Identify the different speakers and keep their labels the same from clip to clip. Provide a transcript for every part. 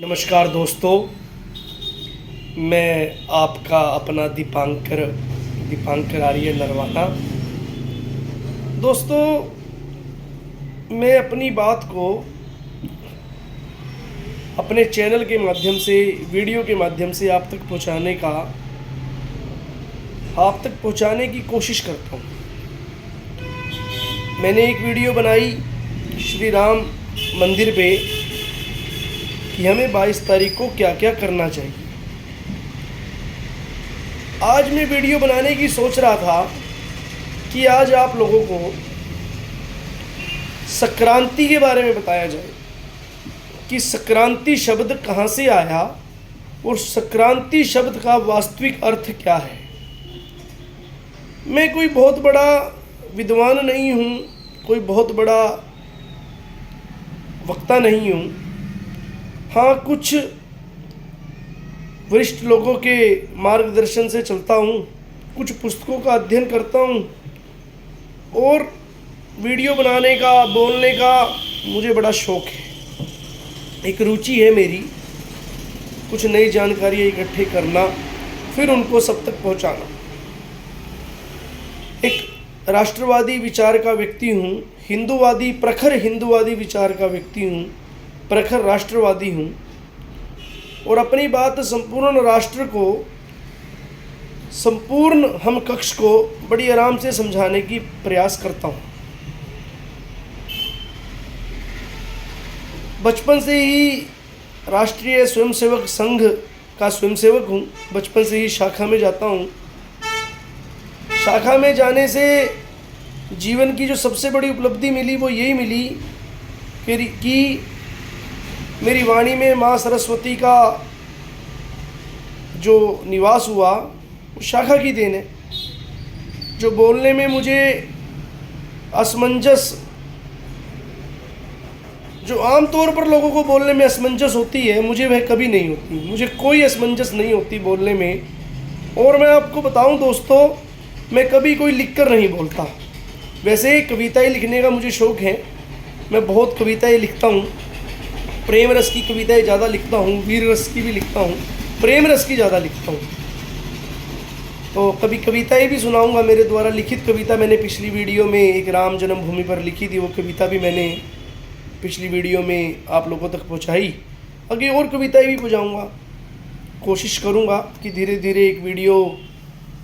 Speaker 1: नमस्कार दोस्तों, मैं आपका अपना दीपांकर आर्य नरवाना। दोस्तों, मैं अपनी बात को अपने चैनल के माध्यम से, वीडियो के माध्यम से आप तक पहुंचाने की कोशिश करता हूं। मैंने एक वीडियो बनाई श्री राम मंदिर पे कि हमें 22 तारीख को क्या क्या करना चाहिए। आज मैं वीडियो बनाने की सोच रहा था कि आज आप लोगों को संक्रांति के बारे में बताया जाए कि संक्रांति शब्द कहाँ से आया और संक्रांति शब्द का वास्तविक अर्थ क्या है। मैं कोई बहुत बड़ा विद्वान नहीं हूँ, कोई बहुत बड़ा वक्ता नहीं हूँ। हाँ, कुछ वरिष्ठ लोगों के मार्गदर्शन से चलता हूँ, कुछ पुस्तकों का अध्ययन करता हूँ और वीडियो बनाने का, बोलने का मुझे बड़ा शौक़ है। एक रुचि है मेरी, कुछ नई जानकारियाँ इकट्ठे करना, फिर उनको सब तक पहुँचाना। एक राष्ट्रवादी विचार का व्यक्ति हूँ, प्रखर हिंदूवादी विचार का व्यक्ति हूँ, प्रखर राष्ट्रवादी हूँ और अपनी बात संपूर्ण राष्ट्र को, संपूर्ण हम कक्ष को बड़ी आराम से समझाने की प्रयास करता हूँ। बचपन से ही राष्ट्रीय स्वयंसेवक संघ का स्वयंसेवक हूँ। बचपन से ही शाखा में जाता हूँ। शाखा में जाने से जीवन की जो सबसे बड़ी उपलब्धि मिली वो यही मिली कि मेरी वाणी में माँ सरस्वती का जो निवास हुआ वो शाखा की देन है। जो बोलने में मुझे असमंजस, जो आमतौर पर लोगों को बोलने में असमंजस होती है, मुझे वह कभी नहीं होती। मुझे कोई असमंजस नहीं होती बोलने में। और मैं आपको बताऊं दोस्तों, मैं कभी कोई लिखकर नहीं बोलता। वैसे कविताएं लिखने का मुझे शौक़ है, मैं बहुत कविताएं लिखता हूँ। प्रेम रस की कविताएं ज़्यादा लिखता हूँ, वीर रस की भी लिखता हूँ, प्रेम रस की ज़्यादा लिखता हूँ। तो कभी कविताएं भी सुनाऊंगा। मेरे द्वारा लिखित कविता मैंने पिछली वीडियो में एक राम जन्मभूमि पर लिखी थी, वो कविता भी मैंने पिछली वीडियो में आप लोगों तक पहुँचाई। आगे और कविताएं भी पहुँचाऊँगा। कोशिश करूँगा कि धीरे धीरे एक वीडियो,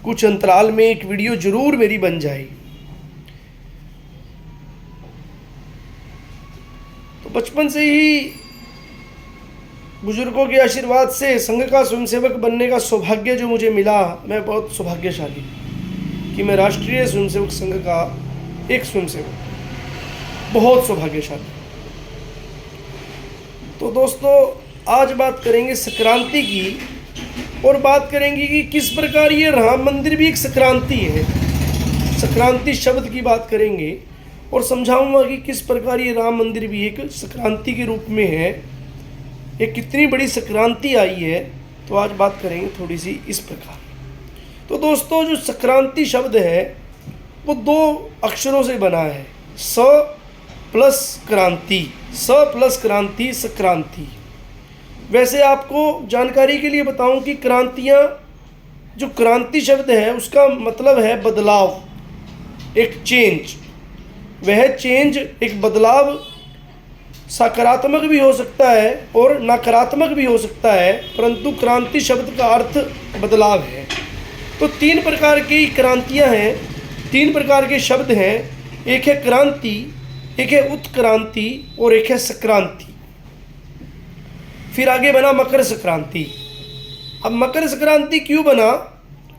Speaker 1: कुछ अंतराल में एक वीडियो ज़रूर मेरी बन जाए। तो बचपन से ही बुजुर्गों के आशीर्वाद से संघ का स्वयंसेवक बनने का सौभाग्य जो मुझे मिला, मैं बहुत सौभाग्यशाली कि मैं राष्ट्रीय स्वयंसेवक संघ का एक स्वयंसेवक, बहुत सौभाग्यशाली। तो दोस्तों, आज बात करेंगे संक्रांति की और बात करेंगे कि किस प्रकार ये राम मंदिर भी एक संक्रांति है। संक्रांति शब्द की बात करेंगे और समझाऊंगा कि किस प्रकार ये राम मंदिर भी एक संक्रांति के रूप में है। ये कितनी बड़ी संक्रांति आई है, तो आज बात करेंगे थोड़ी सी इस प्रकार। तो दोस्तों, जो संक्रांति शब्द है वो 2 अक्षरों से बना है, स प्लस क्रांति, स प्लस क्रांति, संक्रांति। वैसे आपको जानकारी के लिए बताऊं कि क्रांतियाँ, जो क्रांति शब्द है उसका मतलब है बदलाव, एक चेंज। वह चेंज, एक बदलाव सकारात्मक भी हो सकता है और नकारात्मक भी हो सकता है, परंतु क्रांति शब्द का अर्थ बदलाव है। तो 3 प्रकार की क्रांतियां हैं, 3 प्रकार के शब्द हैं। एक है क्रांति, एक है उत्क्रांति और एक है संक्रांति। फिर आगे बना मकर संक्रांति। अब मकर संक्रांति क्यों बना,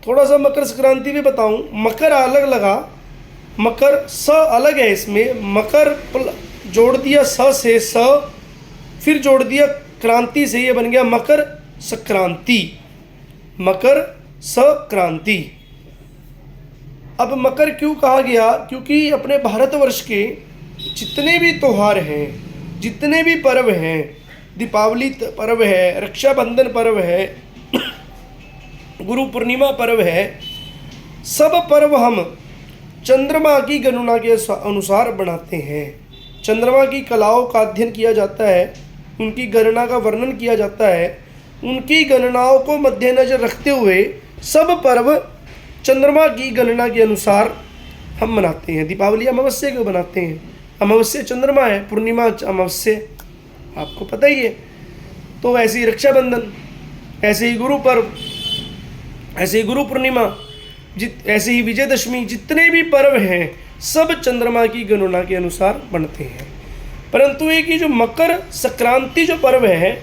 Speaker 1: थोड़ा सा मकर संक्रांति भी बताऊं। मकर अलग लगा, मकर स अलग है इसमें, मकर जोड़ दिया स से, स फिर जोड़ दिया क्रांति से, ये बन गया मकर संक्रांति, मकर संक्रांति। अब मकर क्यों कहा गया, क्योंकि अपने भारतवर्ष के जितने भी त्यौहार हैं, जितने भी पर्व हैं, दीपावली पर्व है, रक्षाबंधन पर्व है, गुरु पूर्णिमा पर्व है, सब पर्व हम चंद्रमा की गणना के अनुसार बनाते हैं। चंद्रमा की कलाओं का अध्ययन किया जाता है उनकी गणना का वर्णन किया जाता है, उनकी गणनाओं को मद्देनजर रखते हुए सब पर्व चंद्रमा की गणना के अनुसार हम मनाते हैं। दीपावली अमावस्या क्यों बनाते हैं? अमावस्या चंद्रमा है, पूर्णिमा अमावस्या, आपको पता ही है। तो ऐसे ही रक्षाबंधन, ऐसे ही गुरु पर्व, ऐसे ही गुरु पूर्णिमा, ऐसे ही विजयदशमी, जितने भी पर्व हैं सब चंद्रमा की गणना के अनुसार बनते हैं। परंतु एक ही जो मकर संक्रांति जो पर्व है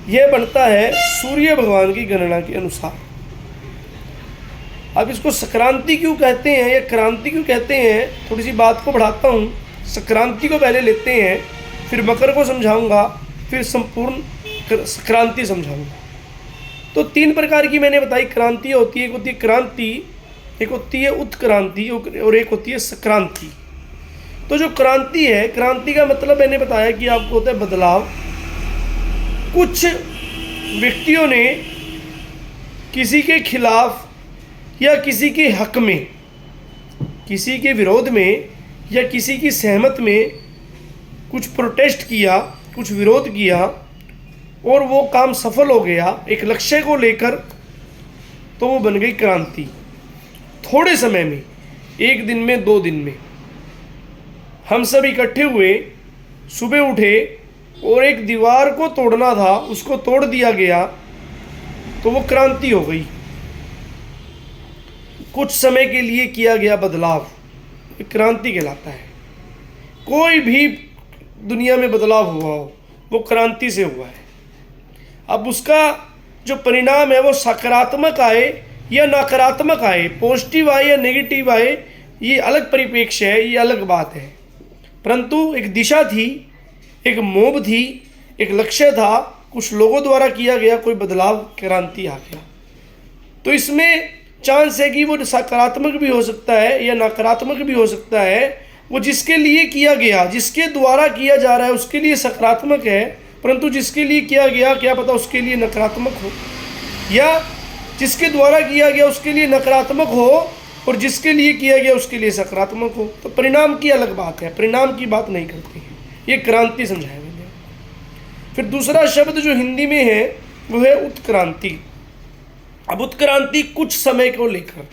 Speaker 1: यह बनता है सूर्य भगवान की गणना के अनुसार। अब इसको संक्रांति क्यों कहते हैं या क्रांति क्यों कहते हैं, थोड़ी सी बात को बढ़ाता हूँ। संक्रांति को पहले लेते हैं, फिर मकर को समझाऊंगा, फिर संपूर्ण क्रांति समझाऊंगा। तो 3 प्रकार की मैंने बताई क्रांति होती है। एक होती है क्रांति, एक होती है उत्क्रांति और एक होती है संक्रांति। तो जो क्रांति है, क्रांति का मतलब मैंने बताया कि आपको होता है बदलाव। कुछ व्यक्तियों ने किसी के खिलाफ या किसी के हक में, किसी के विरोध में या किसी की सहमत में कुछ प्रोटेस्ट किया, कुछ विरोध किया और वो काम सफल हो गया एक लक्ष्य को लेकर, तो वो बन गई क्रांति। थोड़े समय में, 1 दिन में, 2 दिन में हम सब इकट्ठे हुए, सुबह उठे और एक दीवार को तोड़ना था, उसको तोड़ दिया गया, तो वो क्रांति हो गई। कुछ समय के लिए किया गया बदलाव, क्रांति कहलाता है। कोई भी दुनिया में बदलाव हुआ हो वो क्रांति से हुआ है। अब उसका जो परिणाम है वो सकारात्मक आए या नकारात्मक आए, पॉजिटिव आए या नेगेटिव आए, ये अलग परिप्रेक्ष्य है, ये अलग बात है। परंतु एक दिशा थी, एक मोह थी, एक लक्ष्य था, कुछ लोगों द्वारा किया गया कोई बदलाव, क्रांति आ गया। तो इसमें चांस है कि वो सकारात्मक भी हो सकता है या नकारात्मक भी हो सकता है। वो जिसके लिए किया गया, जिसके द्वारा किया जा रहा है उसके लिए सकारात्मक है, परंतु जिसके लिए किया गया क्या पता उसके लिए नकारात्मक हो, या जिसके द्वारा किया गया उसके लिए नकारात्मक हो और जिसके लिए किया गया उसके लिए सकारात्मक हो। तो परिणाम की अलग बात है, परिणाम की बात नहीं करते हैं। ये क्रांति समझाया मैंने। फिर दूसरा शब्द जो हिंदी में है वो है उत्क्रांति। अब उत्क्रांति कुछ समय को लेकर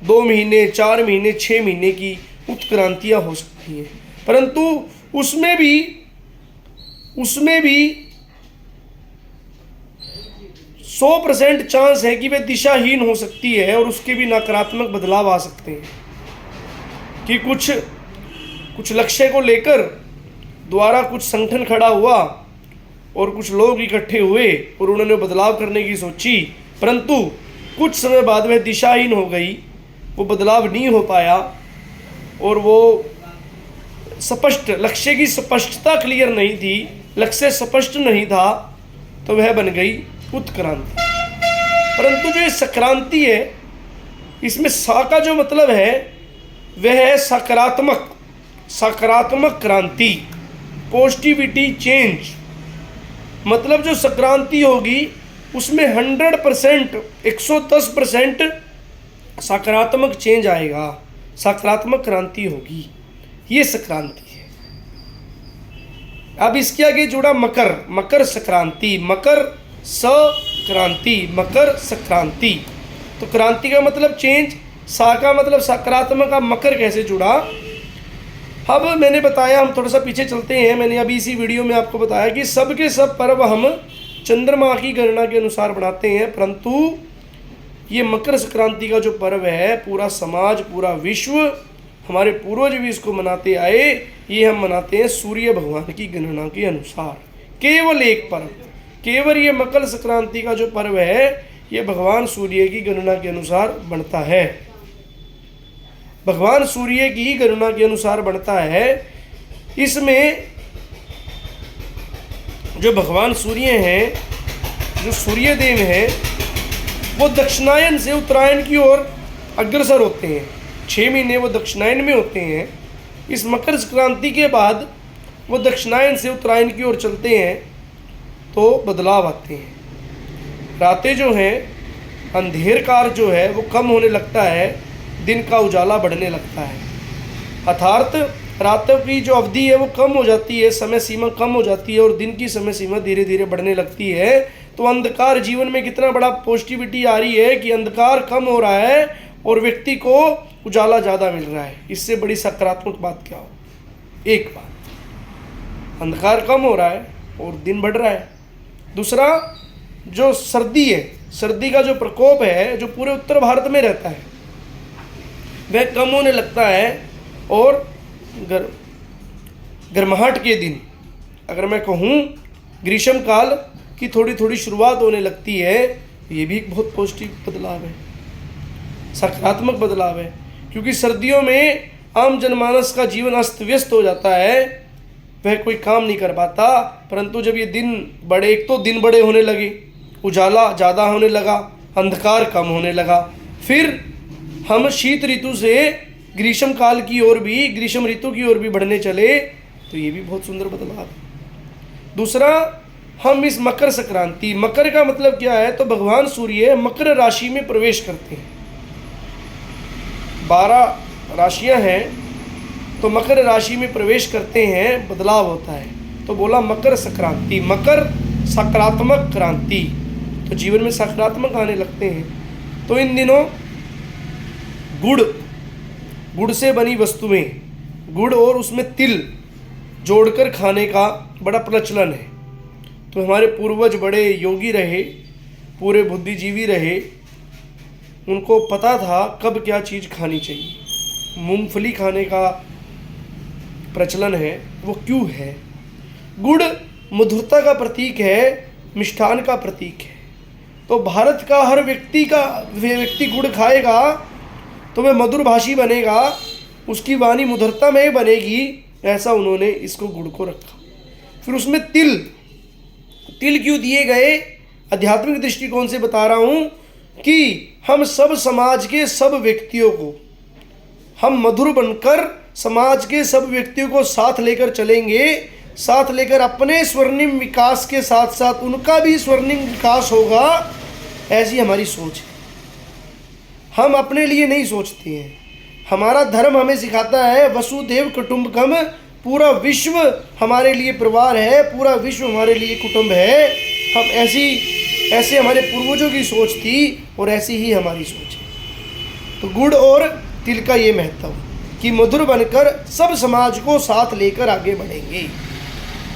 Speaker 1: 2 महीने, 4 महीने, 6 महीने की उत्क्रांतियाँ हो सकती हैं, परंतु उसमें भी 100% चांस है कि वे दिशाहीन हो सकती है और उसके भी नकारात्मक बदलाव आ सकते हैं। कि कुछ लक्ष्य को लेकर द्वारा कुछ संगठन खड़ा हुआ और कुछ लोग इकट्ठे हुए और उन्होंने बदलाव करने की सोची, परंतु कुछ समय बाद वह दिशाहीन हो गई, वो बदलाव नहीं हो पाया और वो स्पष्ट लक्ष्य की स्पष्टता क्लियर नहीं थी, लक्ष्य स्पष्ट नहीं था, तो वह बन गई उत्क्रांति। परंतु जो ये संक्रांति है, इसमें सा का जो मतलब है वह है सकारात्मक क्रांति, पॉजिटिविटी चेंज। मतलब जो संक्रांति होगी उसमें 100%, 110% सकारात्मक चेंज आएगा, सकारात्मक क्रांति होगी, ये संक्रांति है। अब इसके आगे जुड़ा मकर संक्रांति, मकर संक्रांति। तो क्रांति का मतलब चेंज, सा का मतलब सकारात्मक, का मकर कैसे जुड़ा। अब मैंने बताया, हम थोड़ा सा पीछे चलते हैं। मैंने अभी इसी वीडियो में आपको बताया कि सब के सब पर्व हम चंद्रमा की गणना के अनुसार बनाते हैं, परंतु ये मकर संक्रांति का जो पर्व है पूरा समाज, पूरा विश्व, हमारे पूर्वज भी इसको मनाते आए। ये हम मनाते हैं सूर्य भगवान की गणना के अनुसार। केवल एक पर्व, केवल ये मकर संक्रांति का जो पर्व है ये भगवान सूर्य की गणना के अनुसार बनता है, भगवान सूर्य की गणना के अनुसार बनता है। इसमें जो भगवान सूर्य हैं, जो सूर्य देव हैं, वो दक्षिणायन से उत्तरायण की ओर अग्रसर होते हैं। 6 महीने वो दक्षिणायन में होते हैं। इस मकर संक्रांति के बाद वो दक्षिणायन से उत्तरायण की ओर चलते हैं तो बदलाव आते हैं। रातें जो हैं, अंधेरकार जो है वो कम होने लगता है, दिन का उजाला बढ़ने लगता है। अर्थात रातों की जो अवधि है वो कम हो जाती है, समय सीमा कम हो जाती है और दिन की समय सीमा धीरे धीरे बढ़ने लगती है। तो अंधकार जीवन में कितना बड़ा पॉजिटिविटी आ रही है कि अंधकार कम हो रहा है और व्यक्ति को उजाला ज़्यादा मिल रहा है। इससे बड़ी सकारात्मक बात क्या हो? एक बात, अंधकार कम हो रहा है और दिन बढ़ रहा है। दूसरा, जो सर्दी है, सर्दी का जो प्रकोप है जो पूरे उत्तर भारत में रहता है वह कम होने लगता है और गर्माहट के दिन, अगर मैं कहूँ ग्रीष्म काल की थोड़ी थोड़ी शुरुआत होने लगती है। ये भी एक बहुत पॉजिटिव बदलाव है, सकारात्मक बदलाव है, क्योंकि सर्दियों में आम जनमानस का जीवन अस्त व्यस्त हो जाता है, वह कोई काम नहीं कर पाता। परंतु जब ये दिन बड़े, एक तो दिन बड़े होने लगे, उजाला ज़्यादा होने लगा, अंधकार कम होने लगा, फिर हम शीत ऋतु से ग्रीष्म काल की ओर भी, ग्रीष्म ऋतु की ओर भी बढ़ने चले, तो ये भी बहुत सुंदर बदलाव है। दूसरा, हम इस मकर संक्रांति, मकर का मतलब क्या है? तो भगवान सूर्य मकर राशि में प्रवेश करते हैं। 12 राशियां हैं, तो मकर राशि में प्रवेश करते हैं, बदलाव होता है। तो बोला मकर संक्रांति, मकर सकारात्मक क्रांति, तो जीवन में सकारात्मक आने लगते हैं। तो इन दिनों गुड़ से बनी वस्तुएं, गुड़ और उसमें तिल जोड़कर खाने का बड़ा प्रचलन है। तो हमारे पूर्वज बड़े योगी रहे, पूरे बुद्धिजीवी रहे, उनको पता था कब क्या चीज़ खानी चाहिए। मूंगफली खाने का प्रचलन है, वो क्यों है? गुड़ मधुरता का प्रतीक है, मिष्ठान का प्रतीक है। तो भारत का हर व्यक्ति गुड़ खाएगा तो वह मधुरभाषी बनेगा, उसकी वाणी मधुरता में बनेगी, ऐसा उन्होंने इसको गुड़ को रखा। फिर उसमें तिल क्यों दिए गए? आध्यात्मिक दृष्टिकोण से बता रहा हूँ कि हम सब समाज के सब व्यक्तियों को, हम मधुर बनकर समाज के सब व्यक्तियों को साथ लेकर चलेंगे, साथ लेकर अपने स्वर्णिम विकास के साथ साथ उनका भी स्वर्णिम विकास होगा, ऐसी हमारी सोच है। हम अपने लिए नहीं सोचते हैं। हमारा धर्म हमें सिखाता है वसुधैव कुटुंबकम, पूरा विश्व हमारे लिए परिवार है, पूरा विश्व हमारे लिए कुटुंब है। हम ऐसे हमारे पूर्वजों की सोच थी और ऐसी ही हमारी सोच है। तो गुड़ और तिल का ये महत्व कि मधुर बनकर सब समाज को साथ लेकर आगे बढ़ेंगे।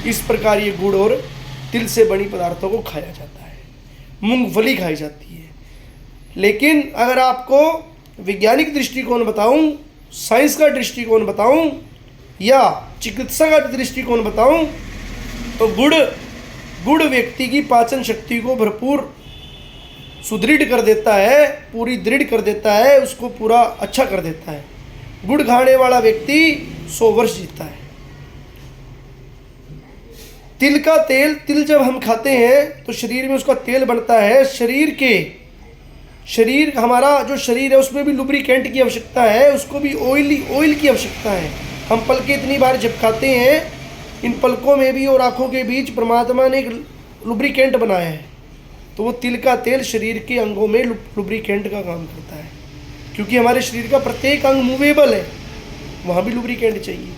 Speaker 1: इस प्रकार ये गुड़ और तिल से बनी पदार्थों को खाया जाता है। मूंगफली खाई जाती है। लेकिन अगर आपको वैज्ञानिक दृष्टिकोण बताऊं, साइंस का दृष्टिकोण बताऊं या चिकित्सा का दृष्टिकोण बताऊं, तो गुड़ व्यक्ति की पाचन शक्ति को भरपूर सुदृढ़ कर देता है, पूरी दृढ़ कर देता है, उसको पूरा अच्छा कर देता है। गुड़ खाने वाला व्यक्ति 100 वर्ष जीता है। तिल का तेल, तिल जब हम खाते हैं तो शरीर में उसका तेल बनता है। हमारा जो शरीर है उसमें भी लुब्रिकेंट की आवश्यकता है, उसको भी ऑयल की आवश्यकता है। हम पलकें इतनी बार झपकाते हैं, इन पलकों में भी और आँखों के बीच परमात्मा ने एक लुब्रिकेंट बनाया है। तो वो तिल का तेल शरीर के अंगों में लुब्रिकेंट का काम करता है, क्योंकि हमारे शरीर का प्रत्येक अंग मूवेबल है, वहाँ भी लुब्रिकेंट चाहिए।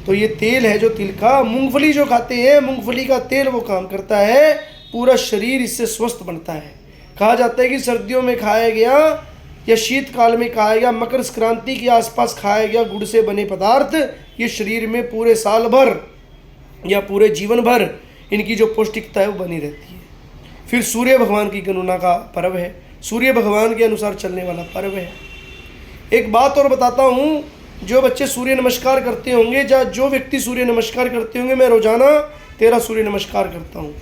Speaker 1: तो ये तेल है जो तिल का। मूंगफली जो खाते हैं, मूंगफली का तेल वो काम करता है, पूरा शरीर इससे स्वस्थ बनता है। कहा जाता है कि सर्दियों में खाया गया या शीतकाल में खाया गया, मकर संक्रांति के आसपास खाया गया गुड़ से बने पदार्थ, ये शरीर में पूरे साल भर या पूरे जीवन भर इनकी जो पौष्टिकता है वो बनी रहती है। फिर सूर्य भगवान की गणना का पर्व है, सूर्य भगवान के अनुसार चलने वाला पर्व है। एक बात और बताता हूँ, जो बच्चे सूर्य नमस्कार करते होंगे या जो व्यक्ति सूर्य नमस्कार करते होंगे, मैं रोजाना 13 सूर्य नमस्कार करता हूँ।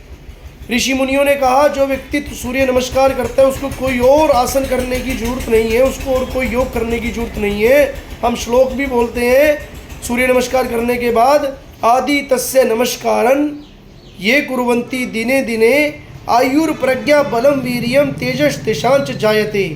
Speaker 1: ऋषि मुनियों ने कहा जो व्यक्ति सूर्य नमस्कार करता है उसको कोई और आसन करने की जरूरत नहीं है, उसको और कोई योग करने की जरूरत नहीं है। हम श्लोक भी बोलते हैं सूर्य नमस्कार करने के बाद, आदि तस्य नमस्कारन ये कुर्वन्ति दिने दिने आयुर प्रज्ञा बलम वीर्यम तेजस तेषांच जायते।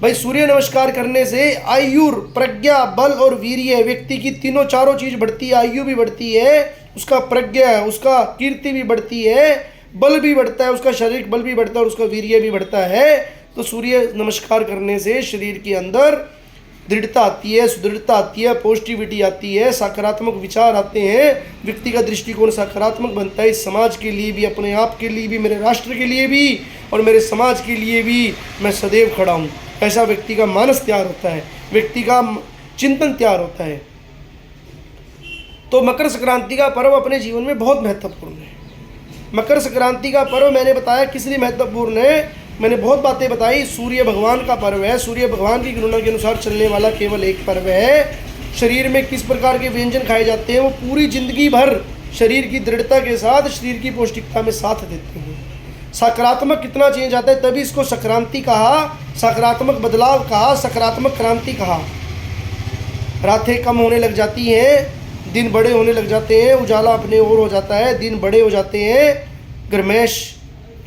Speaker 1: भाई सूर्य नमस्कार करने से आयुर, प्रज्ञा, बल और वीर्य, व्यक्ति की तीनों चारों चीज बढ़ती है। आयु भी बढ़ती है, उसका प्रज्ञा, उसका कीर्ति भी बढ़ती है, बल भी बढ़ता है, उसका शारीरिक बल भी बढ़ता है और उसका वीर्य भी बढ़ता है। तो सूर्य नमस्कार करने से शरीर के अंदर दृढ़ता आती है, सुदृढ़ता आती है, पॉजिटिविटी आती है, सकारात्मक विचार आते हैं, व्यक्ति का दृष्टिकोण सकारात्मक बनता है। इस समाज के लिए भी, अपने आप के लिए भी, मेरे राष्ट्र के लिए भी और मेरे समाज के लिए भी मैं सदैव खड़ा हूँ, ऐसा व्यक्ति का मानस तैयार होता है, व्यक्ति का चिंतन तैयार होता है। तो मकर संक्रांति का पर्व अपने जीवन में बहुत महत्वपूर्ण है। मकर संक्रांति का पर्व मैंने बताया किस लिए महत्वपूर्ण है, मैंने बहुत बातें बताई। सूर्य भगवान का पर्व है, सूर्य भगवान की गणना के अनुसार चलने वाला केवल एक पर्व है। शरीर में किस प्रकार के व्यंजन खाए जाते हैं वो पूरी जिंदगी भर शरीर की दृढ़ता के साथ, शरीर की पौष्टिकता में साथ देते हैं। सकारात्मक कितना चेंज आता है, तभी इसको संक्रांति कहा, सकारात्मक बदलाव कहा, सकारात्मक क्रांति कहा। रातें कम होने लग जाती हैं, दिन बड़े होने लग जाते हैं, उजाला अपने ओर हो जाता है, दिन बड़े हो जाते हैं, गर्मैश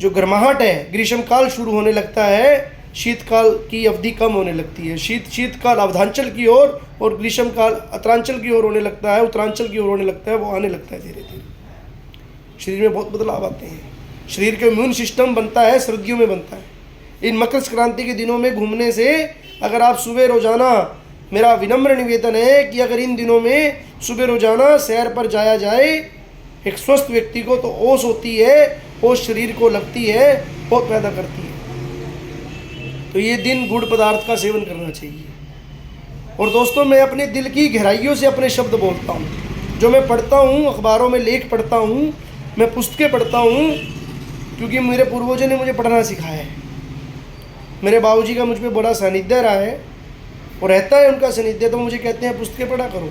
Speaker 1: जो गर्माहट है, ग्रीष्मकाल शुरू होने लगता है, शीतकाल की अवधि कम होने लगती है। शीतकाल अवधांचल की ओर और ग्रीष्मकाल उत्तरांचल की ओर होने लगता है, उत्तरांचल की ओर होने लगता है, वो आने लगता है धीरे धीरे। शरीर में बहुत बदलाव आते हैं, शरीर का इम्यून सिस्टम बनता है, सर्दियों में बनता है। इन मकर संक्रांति के दिनों में घूमने से, अगर आप सुबह रोजाना, मेरा विनम्र निवेदन है कि अगर इन दिनों में सुबह रोजाना सैर पर जाया जाए, एक स्वस्थ व्यक्ति को तो ओस होती है, ओस शरीर को लगती है, बहुत पैदा करती है। तो ये दिन गुड़ पदार्थ का सेवन करना चाहिए। और दोस्तों, मैं अपने दिल की गहराइयों से अपने शब्द बोलता हूँ। जो मैं पढ़ता हूँ, अखबारों में लेख पढ़ता हूँ, मैं पुस्तकें पढ़ता हूँ, क्योंकि मेरे पूर्वजों ने मुझे पढ़ना सिखाया है। मेरे बाबूजी का मुझ पर बड़ा सानिध्य रहा है और रहता है उनका सानिध्य, तो मुझे कहते हैं पुस्तकें पढ़ा करो।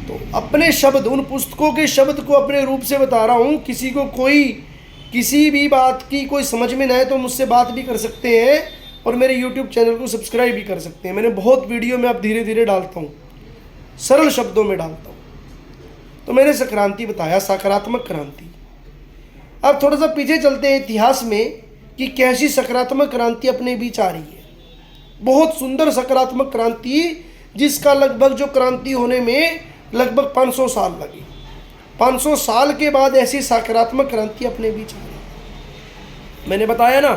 Speaker 1: तो अपने शब्द, उन पुस्तकों के शब्द को अपने रूप से बता रहा हूँ। किसी को कोई किसी भी बात की कोई समझ में ना आए तो मुझसे बात भी कर सकते हैं और मेरे YouTube चैनल को सब्सक्राइब भी कर सकते हैं। मैंने बहुत वीडियो में अब धीरे धीरे डालता हूँ, सरल शब्दों में डालता हूँ। तो मैंने संक्रांति बताया, सकारात्मक क्रांति। अब थोड़ा सा पीछे चलते हैं इतिहास में कि कैसी सकारात्मक क्रांति अपने बीच आ रही है। बहुत सुंदर सकारात्मक क्रांति, जिसका लगभग जो क्रांति होने में लगभग 500 साल लगे। 500 साल के बाद ऐसी सकारात्मक क्रांति अपने बीच आ गई। मैंने बताया ना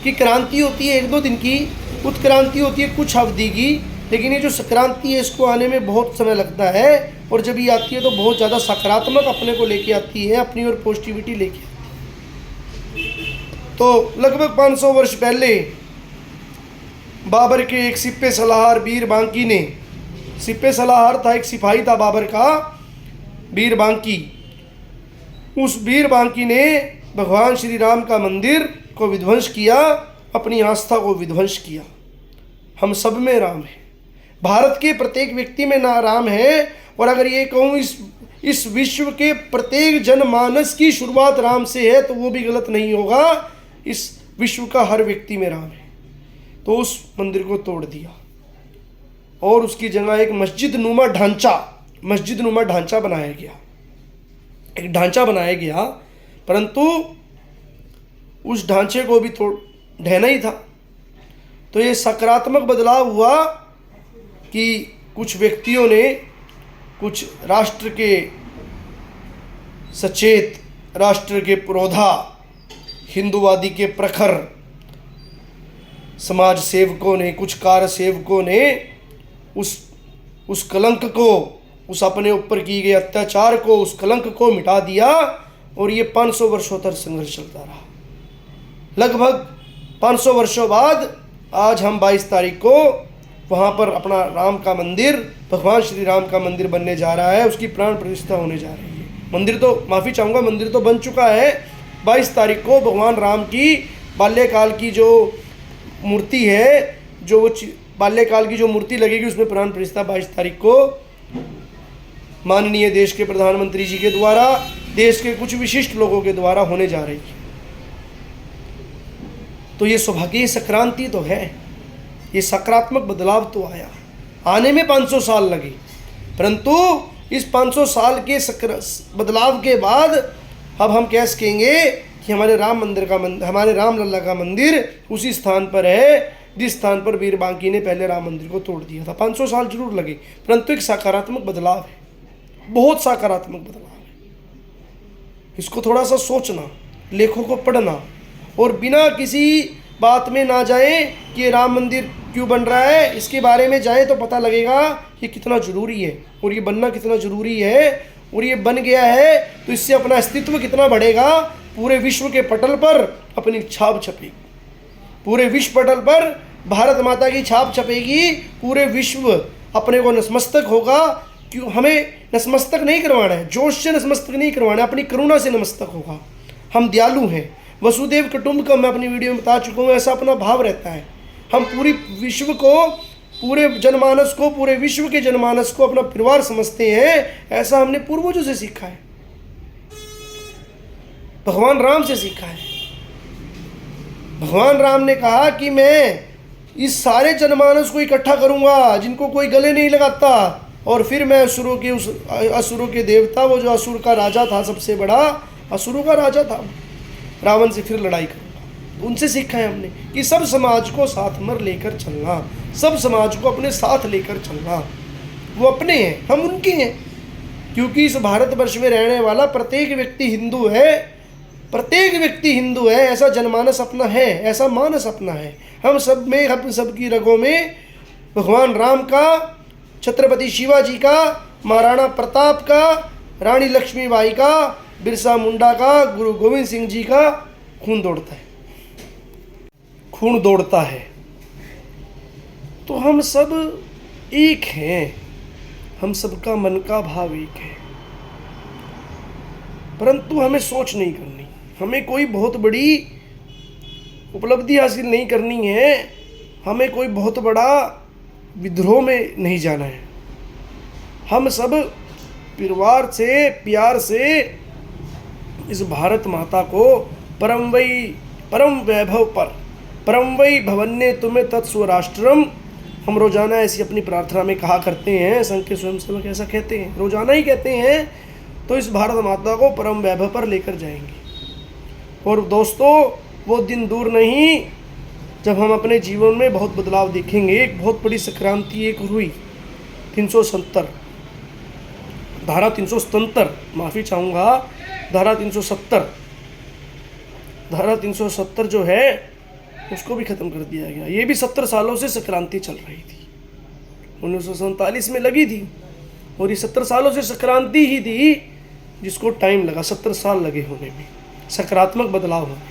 Speaker 1: कि क्रांति होती है 1-2 दिन की, उत्क्रांति होती है कुछ अवधि की, लेकिन ये जो संक्रांति है इसको आने में बहुत समय लगता है। और जब ये आती है तो बहुत ज़्यादा सकारात्मक अपने को लेके आती है, अपनी ओर पॉजिटिविटी लेके आती है। तो लगभग 500 वर्ष पहले बाबर के एक सिप्पे सलाहर बीर बांकी ने, सिप्पे सलाहर था, एक सिपाही था बाबर का, बीर बांकी। उस बीर बांकी ने भगवान श्री राम का मंदिर को विध्वंस किया, अपनी आस्था को विध्वंस किया। हम सब में राम है, भारत के प्रत्येक व्यक्ति में ना राम है। और अगर ये कहूँ इस विश्व के प्रत्येक जनमानस की शुरुआत राम से है तो वो भी गलत नहीं होगा। इस विश्व का हर व्यक्ति में राम है। तो उस मंदिर को तोड़ दिया और उसकी जगह एक मस्जिद नुमा ढांचा बनाया गया, एक ढांचा बनाया गया। परंतु उस ढांचे को भी ढहना ही था। तो ये सकारात्मक बदलाव हुआ कि कुछ व्यक्तियों ने, कुछ राष्ट्र के सचेत, राष्ट्र के पुरोधा, हिंदूवादी के प्रखर समाज सेवकों ने, कुछ कार्य सेवकों ने उस कलंक को, उस अपने ऊपर किए गए अत्याचार को, उस कलंक को मिटा दिया। और ये 500 वर्षों तक संघर्ष चलता रहा। लगभग 500 वर्षों बाद आज हम 22 तारीख को वहाँ पर अपना राम का मंदिर, भगवान श्री राम का मंदिर बनने जा रहा है, उसकी प्राण प्रतिष्ठा होने जा रही है। मंदिर तो, माफ़ी चाहूँगा, मंदिर तो बन चुका है। 22 तारीख को भगवान राम की बाल्यकाल की जो मूर्ति है, जो बाल्यकाल की जो मूर्ति लगेगी, उसमें प्राण प्रतिष्ठा 22 तारीख को माननीय देश के प्रधानमंत्री जी के द्वारा, देश के कुछ विशिष्ट लोगों के द्वारा होने जा रही है। तो ये सौभाग्य संक्रांति तो है, ये सकारात्मक बदलाव तो आया। आने में 500 साल लगे, परंतु इस 500 साल के बदलाव के बाद अब हम कह सकेंगे कि हमारे राम लल्ला का मंदिर उसी स्थान पर है जिस स्थान पर वीर बांकी ने पहले राम मंदिर को तोड़ दिया था। 500 साल जरूर लगे, परंतु एक सकारात्मक बदलाव है, बहुत सकारात्मक बदलाव है। इसको थोड़ा सा सोचना, लेखों को पढ़ना और बिना किसी बात में ना जाए कि राम मंदिर क्यों बन रहा है, इसके बारे में जाएं तो पता लगेगा ये कितना ज़रूरी है और ये बनना कितना ज़रूरी है, और ये बन गया है तो इससे अपना अस्तित्व कितना बढ़ेगा। पूरे विश्व के पटल पर अपनी छाप छपेगी, पूरे विश्व पटल पर भारत माता की छाप छपेगी, पूरे विश्व अपने को नतमस्तक होगा। क्यों, हमें नतमस्तक नहीं करवाना है, जोश से नतमस्तक नहीं करवाना है, अपनी करुणा से नतमस्तक होगा। हम दयालु हैं, वसुदेव कुटुंब का मैं अपनी वीडियो में बता चुका हूँ, ऐसा अपना भाव रहता है। हम पूरी विश्व को, पूरे जनमानस को, पूरे विश्व के जनमानस को अपना परिवार समझते हैं, ऐसा हमने पूर्वजों से सीखा है, भगवान राम से सीखा है। भगवान राम ने कहा कि मैं इस सारे जनमानस को इकट्ठा करूंगा जिनको कोई गले नहीं लगाता, और फिर मैं असुरों के देवता, वो जो असुर का राजा था, सबसे बड़ा असुरों का राजा था, रावण से फिर लड़ाई करूंगा। उनसे सीखा है हमने कि सब समाज को साथ में लेकर चलना, सब समाज को अपने साथ लेकर चलना। वो अपने हैं, हम उनके हैं, क्योंकि इस भारतवर्ष में रहने वाला प्रत्येक व्यक्ति हिंदू है, प्रत्येक व्यक्ति हिंदू है, ऐसा जनमानस अपना है, ऐसा मानस अपना है। हम सब में, हम सबकी रगों में भगवान राम का, छत्रपति शिवाजी का, महाराणा प्रताप का, रानी लक्ष्मीबाई का, बिरसा मुंडा का, गुरु गोविंद सिंह जी का खून दौड़ता है, खून दौड़ता है। तो हम सब एक हैं, हम सबका मन का भाव एक है, परंतु हमें सोच नहीं करनी, हमें कोई बहुत बड़ी उपलब्धि हासिल नहीं करनी है, हमें कोई बहुत बड़ा विद्रोह में नहीं जाना है। हम सब परिवार से, प्यार से इस भारत माता को परम वैभव पर, परम वै भवन्ये तुम्हें तत्स्वराष्ट्रम, हम रोजाना ऐसी अपनी प्रार्थना में कहा करते हैं। संघ के स्वयंसेवक ऐसा कहते हैं, रोजाना ही कहते हैं। तो इस भारत माता को परम वैभव पर लेकर जाएंगे। और दोस्तों, वो दिन दूर नहीं जब हम अपने जीवन में बहुत बदलाव देखेंगे। एक बहुत बड़ी संक्रांति एक हुई 370, धारा 377, माफ़ी चाहूँगा, धारा 370 जो है उसको भी ख़त्म कर दिया गया। ये भी 70 सालों से संक्रांति चल रही थी, 1947 में लगी थी, और ये 70 सालों से संक्रांति ही थी जिसको टाइम लगा, 70 साल लगे होने में, सकारात्मक बदलाव होने में।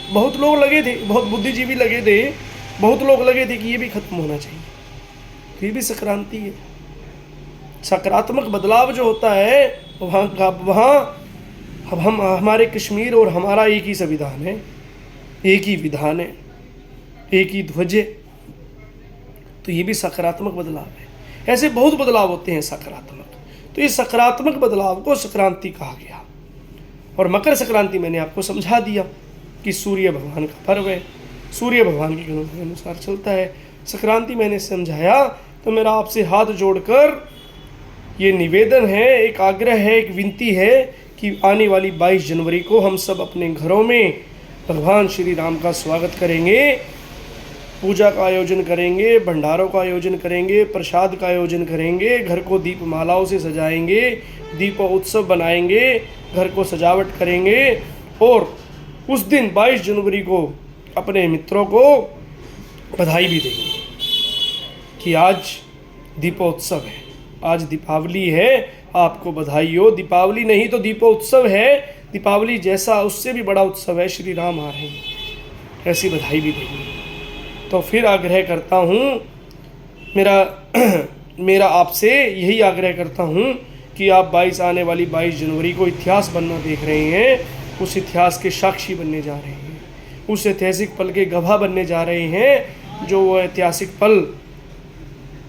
Speaker 1: बहुत लोग लगे थे, बहुत बुद्धिजीवी लगे थे, बहुत लोग लगे थे कि ये भी खत्म होना चाहिए, तो ये भी संक्रांति है। सकारात्मक बदलाव जो होता है वहाँ अब हमारे कश्मीर और हमारा एक ही संविधान है, एक ही विधान है, एक ही ध्वज है, तो ये भी सकारात्मक बदलाव है। ऐसे बहुत बदलाव होते हैं सकारात्मक, तो ये सकारात्मक बदलाव को संक्रांति कहा गया। और मकर संक्रांति मैंने आपको समझा दिया कि सूर्य भगवान का पर्व है, सूर्य भगवान के अनुसार चलता है। संक्रांति मैंने समझाया, तो मेरा आपसे हाथ जोड़कर ये निवेदन है, एक आग्रह है, एक विनती है कि आने वाली 22 जनवरी को हम सब अपने घरों में भगवान श्री राम का स्वागत करेंगे, पूजा का आयोजन करेंगे, भंडारों का आयोजन करेंगे, प्रसाद का आयोजन करेंगे, घर को दीप मालाओं से सजाएंगे, दीपोत्सव बनाएंगे, घर को सजावट करेंगे, और उस दिन 22 जनवरी को अपने मित्रों को बधाई भी देंगे कि आज दीपोत्सव है, आज दीपावली है, आपको बधाई हो। दीपावली नहीं तो दीपोत्सव है, दीपावली जैसा उससे भी बड़ा उत्सव है, श्री राम आ रहे हैं, ऐसी बधाई भी देंगे। तो फिर आग्रह करता हूँ, मेरा आपसे यही आग्रह करता हूँ कि आप आने वाली 22 जनवरी को इतिहास बनना देख रहे हैं, उस इतिहास के साक्षी बनने जा रहे हैं, उस ऐतिहासिक पल के गवाह बनने जा रहे हैं, जो वो ऐतिहासिक पल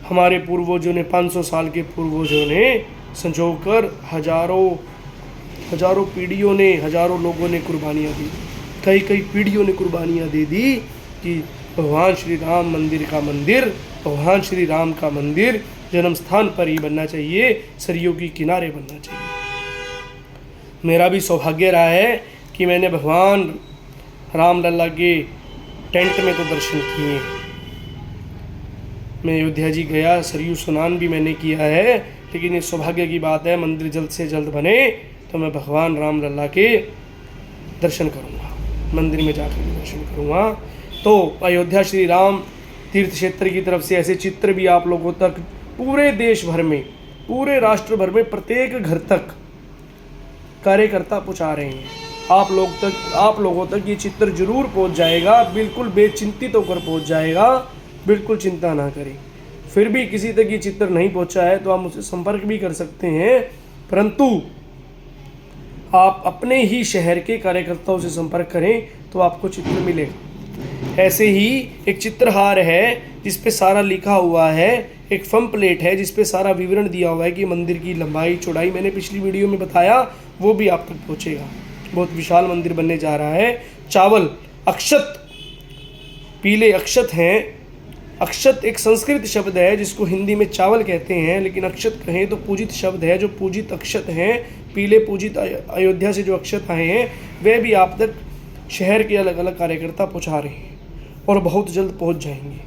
Speaker 1: हमारे पूर्वजों ने, 500 साल के पूर्वजों ने संजोकर हजारों पीढ़ियों ने, हजारों लोगों ने कुर्बानियाँ दी, कई पीढ़ियों ने कुर्बानियाँ दे दी कि भगवान श्री राम मंदिर का मंदिर, भगवान श्री राम का मंदिर जन्म स्थान पर ही बनना चाहिए, सरयू के किनारे बनना चाहिए। मेरा भी सौभाग्य रहा है कि मैंने भगवान राम लल्ला के टेंट में तो दर्शन किए। मैं अयोध्या जी गया, सरयू स्नान भी मैंने किया है, लेकिन ये सौभाग्य की बात है, मंदिर जल्द से जल्द बने तो मैं भगवान राम लल्ला के दर्शन करूँगा, मंदिर में जाकर दर्शन करूँगा। तो अयोध्या श्री राम तीर्थ क्षेत्र की तरफ से ऐसे चित्र भी आप लोगों तक पूरे देश भर में, पूरे राष्ट्र भर में प्रत्येक घर तक कार्यकर्ता पहुंचा रहे हैं। आप लोगों तक ये चित्र जरूर पहुंच जाएगा, बिल्कुल बेचिंतित होकर पहुंच जाएगा, बिल्कुल चिंता ना करें। फिर भी किसी तक ये चित्र नहीं पहुंचा है तो आप मुझसे संपर्क भी कर सकते हैं, परंतु आप अपने ही शहर के कार्यकर्ताओं से संपर्क करें तो आपको चित्र मिलेगा। ऐसे ही एक चित्रहार है जिस पे सारा लिखा हुआ है, एक फम प्लेट है जिस पे सारा विवरण दिया हुआ है कि मंदिर की लंबाई चौड़ाई, मैंने पिछली वीडियो में बताया, वो भी आप तक पहुंचेगा। बहुत विशाल मंदिर बनने जा रहा है। चावल, अक्षत, पीले अक्षत हैं। अक्षत एक संस्कृत शब्द है जिसको हिंदी में चावल कहते हैं, लेकिन अक्षत कहें तो पूजित शब्द है। जो पूजित अक्षत हैं, पीले पूजित अयोध्या से जो अक्षत आए हैं, वे भी आप तक शहर के अलग अलग कार्यकर्ता पहुंचा रहे हैं और बहुत जल्द पहुंच जाएंगे।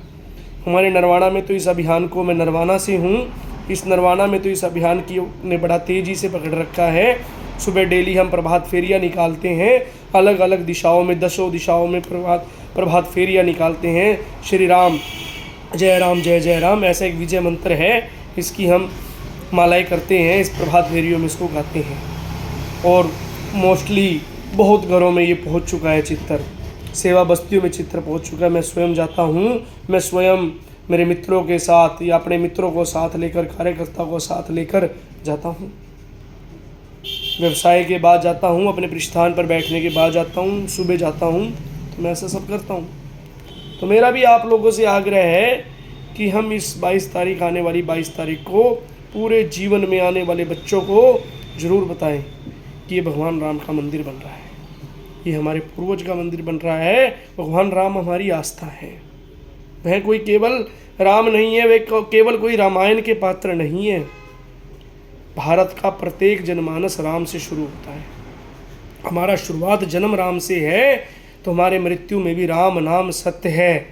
Speaker 1: हमारे नरवाना में तो इस अभियान को, मैं नरवाना से हूँ, इस नरवाना में तो इस अभियान की ने बड़ा तेज़ी से पकड़ रखा है। सुबह डेली हम प्रभात फेरियाँ निकालते हैं, अलग अलग दिशाओं में, 10 दिशाओं में प्रभात फेरियाँ निकालते हैं। श्री राम जय जय राम ऐसा एक विजय मंत्र है, इसकी हम मालाएं करते हैं, इस प्रभात फेरियों में इसको गाते हैं। और मोस्टली बहुत घरों में ये पहुंच चुका है चित्र, सेवा बस्तियों में चित्र पहुंच चुका है। मैं स्वयं जाता हूँ, मैं स्वयं मेरे मित्रों के साथ या अपने मित्रों को साथ लेकर, कार्यकर्ता को साथ लेकर जाता हूँ। व्यवसाय के बाद जाता हूँ, अपने प्रस्थान पर बैठने के बाद जाता हूँ, सुबह जाता हूँ, तो मैं ऐसा सब करता हूँ। तो मेरा भी आप लोगों से आग्रह है कि हम इस 22 तारीख, आने वाली 22 तारीख को पूरे जीवन में आने वाले बच्चों को ज़रूर बताएं कि ये भगवान राम का मंदिर बन रहा है, ये हमारे पूर्वज का मंदिर बन रहा है। भगवान राम हमारी आस्था है, वह कोई केवल राम नहीं है, वह केवल कोई रामायण के पात्र नहीं है। भारत का प्रत्येक जनमानस राम से शुरू होता है। हमारा शुरुआत जन्म राम से है, तो हमारे मृत्यु में भी राम नाम सत्य है,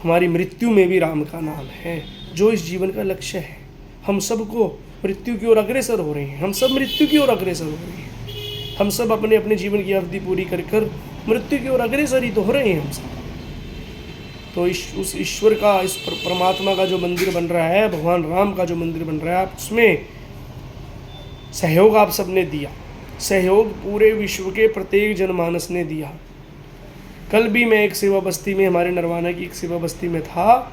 Speaker 1: हमारी मृत्यु में भी राम का नाम है, जो इस जीवन का लक्ष्य है। हम सबको मृत्यु की ओर अग्रसर हो रहे हैं, हम सब मृत्यु की ओर अग्रसर हो रहे हैं, हम सब अपने अपने जीवन की अवधि पूरी कर मृत्यु की ओर अग्रसर ही तो हो रहे हैं हम सब। तो उस ईश्वर का, इस परमात्मा का जो मंदिर बन रहा है, भगवान राम का जो मंदिर बन रहा है, उसमें सहयोग आप सबने दिया, सहयोग पूरे विश्व के प्रत्येक जनमानस ने दिया। कल भी मैं एक सेवा बस्ती में, हमारे नरवाना की एक सेवा बस्ती में था,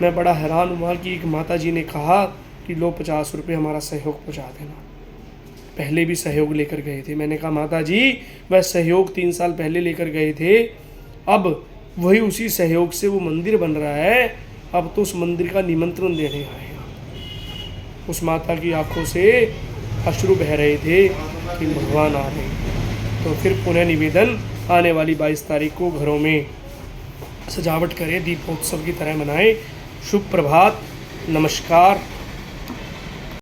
Speaker 1: मैं बड़ा हैरान हुआ कि एक माता जी ने कहा कि लो 50 रुपये हमारा सहयोग पहुँचा देना। पहले भी सहयोग लेकर गए थे। मैंने कहा माता जी, वह सहयोग 3 साल पहले लेकर गए थे, अब वही उसी सहयोग से वो मंदिर बन रहा है, अब तो उस मंदिर का निमंत्रण देने आए हैं। उस माता की आंखों से अश्रु बह रहे थे कि भगवान आ रहे हैं। तो फिर पुनः निवेदन, आने वाली 22 तारीख को घरों में सजावट करें, दीपोत्सव की तरह मनाएं। शुभ प्रभात, नमस्कार।